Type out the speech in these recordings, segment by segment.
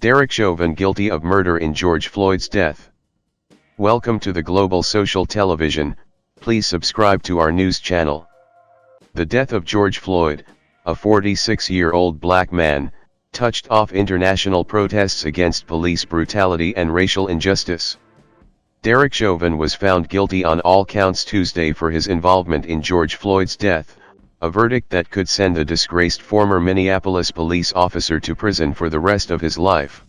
Derek Chauvin guilty of murder in George Floyd's death. Welcome to the Global Social Television. Please subscribe to our news channel. The death of George Floyd, a 46-year-old black man, touched off international protests against police brutality and racial injustice. Derek Chauvin was found guilty on all counts Tuesday for his involvement in George Floyd's death, a verdict that could send the disgraced former Minneapolis police officer to prison for the rest of his life.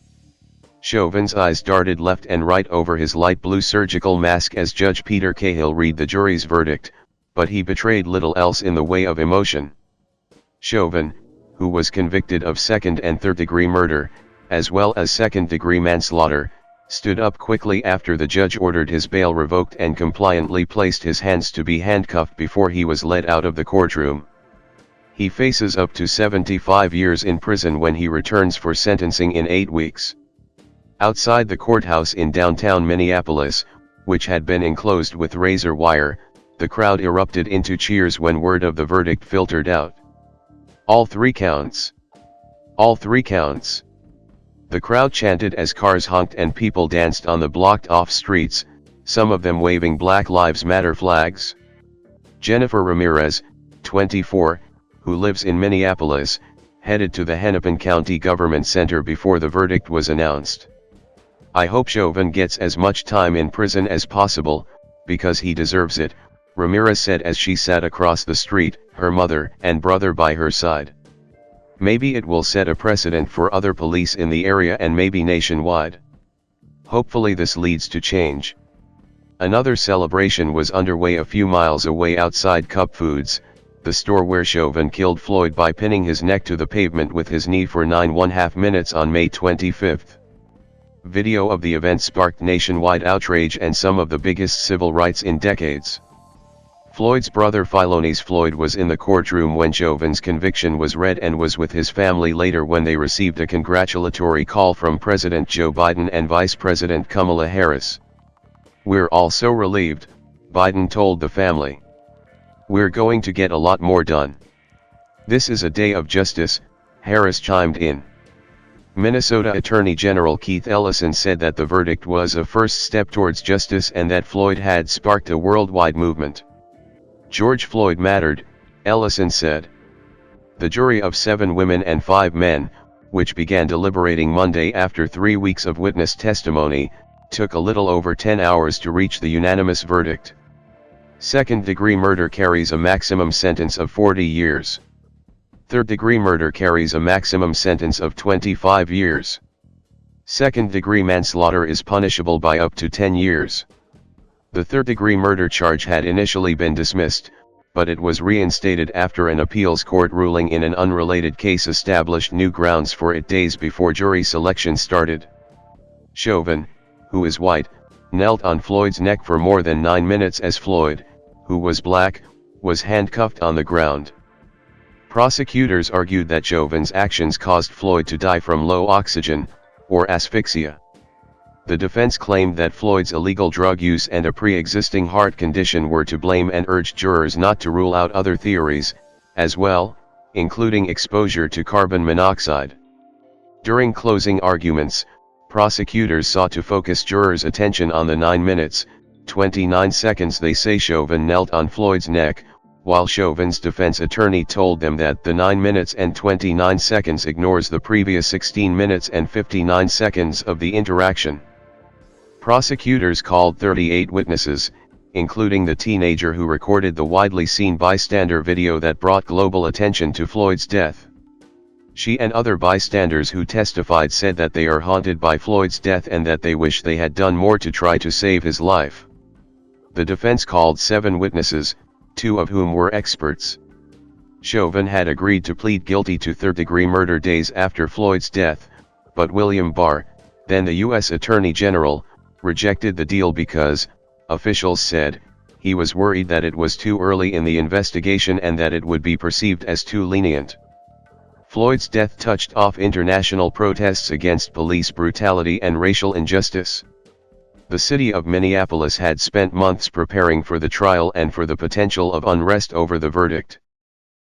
Chauvin's eyes darted left and right over his light blue surgical mask as Judge Peter Cahill read the jury's verdict, but he betrayed little else in the way of emotion. Chauvin, who was convicted of second and third-degree murder, as well as second-degree manslaughter, stood up quickly after the judge ordered his bail revoked and compliantly placed his hands to be handcuffed before he was led out of the courtroom. He faces up to 75 years in prison when he returns for sentencing in 8 weeks. Outside the courthouse in downtown Minneapolis, which had been enclosed with razor wire, the crowd erupted into cheers when word of the verdict filtered out. All 3 counts. All 3 counts. The crowd chanted as cars honked and people danced on the blocked-off streets, some of them waving Black Lives Matter flags. Jennifer Ramirez, 24, who lives in Minneapolis, headed to the Hennepin County Government Center before the verdict was announced. "I hope Chauvin gets as much time in prison as possible, because he deserves it," Ramirez said as she sat across the street, her mother and brother by her side. "Maybe it will set a precedent for other police in the area and maybe nationwide. Hopefully this leads to change." Another celebration was underway a few miles away outside Cup Foods, the store where Chauvin killed Floyd by pinning his neck to the pavement with his knee for 9.5 minutes on May 25. Video of the event sparked nationwide outrage and some of the biggest civil rights in decades. Floyd's brother Philonis Floyd was in the courtroom when Chauvin's conviction was read and was with his family later when they received a congratulatory call from President Joe Biden and Vice President Kamala Harris. "We're all so relieved," Biden told the family. "We're going to get a lot more done. This is a day of justice," Harris chimed in. Minnesota Attorney General Keith Ellison said that the verdict was a first step towards justice and that Floyd had sparked a worldwide movement. "George Floyd mattered," Ellison said. The jury of 7 women and 5 men, which began deliberating Monday after 3 weeks of witness testimony, took a little over 10 hours to reach the unanimous verdict. Second-degree murder carries a maximum sentence of 40 years. Third-degree murder carries a maximum sentence of 25 years. Second-degree manslaughter is punishable by up to 10 years. The third-degree murder charge had initially been dismissed, but it was reinstated after an appeals court ruling in an unrelated case established new grounds for it days before jury selection started. Chauvin, who is white, knelt on Floyd's neck for more than 9 minutes as Floyd, who was black, was handcuffed on the ground. Prosecutors argued that Chauvin's actions caused Floyd to die from low oxygen, or asphyxia. The defense claimed that Floyd's illegal drug use and a pre-existing heart condition were to blame and urged jurors not to rule out other theories, as well, including exposure to carbon monoxide. During closing arguments, prosecutors sought to focus jurors' attention on the 9 minutes, 29 seconds they say Chauvin knelt on Floyd's neck, while Chauvin's defense attorney told them that the 9 minutes and 29 seconds ignores the previous 16 minutes and 59 seconds of the interaction. Prosecutors called 38 witnesses, including the teenager who recorded the widely seen bystander video that brought global attention to Floyd's death. She and other bystanders who testified said that they are haunted by Floyd's death and that they wish they had done more to try to save his life. The defense called 7 witnesses, 2 of whom were experts. Chauvin had agreed to plead guilty to third-degree murder days after Floyd's death, but William Barr, then the U.S. Attorney General, rejected the deal because, officials said, he was worried that it was too early in the investigation and that it would be perceived as too lenient. Floyd's death touched off international protests against police brutality and racial injustice. The city of Minneapolis had spent months preparing for the trial and for the potential of unrest over the verdict.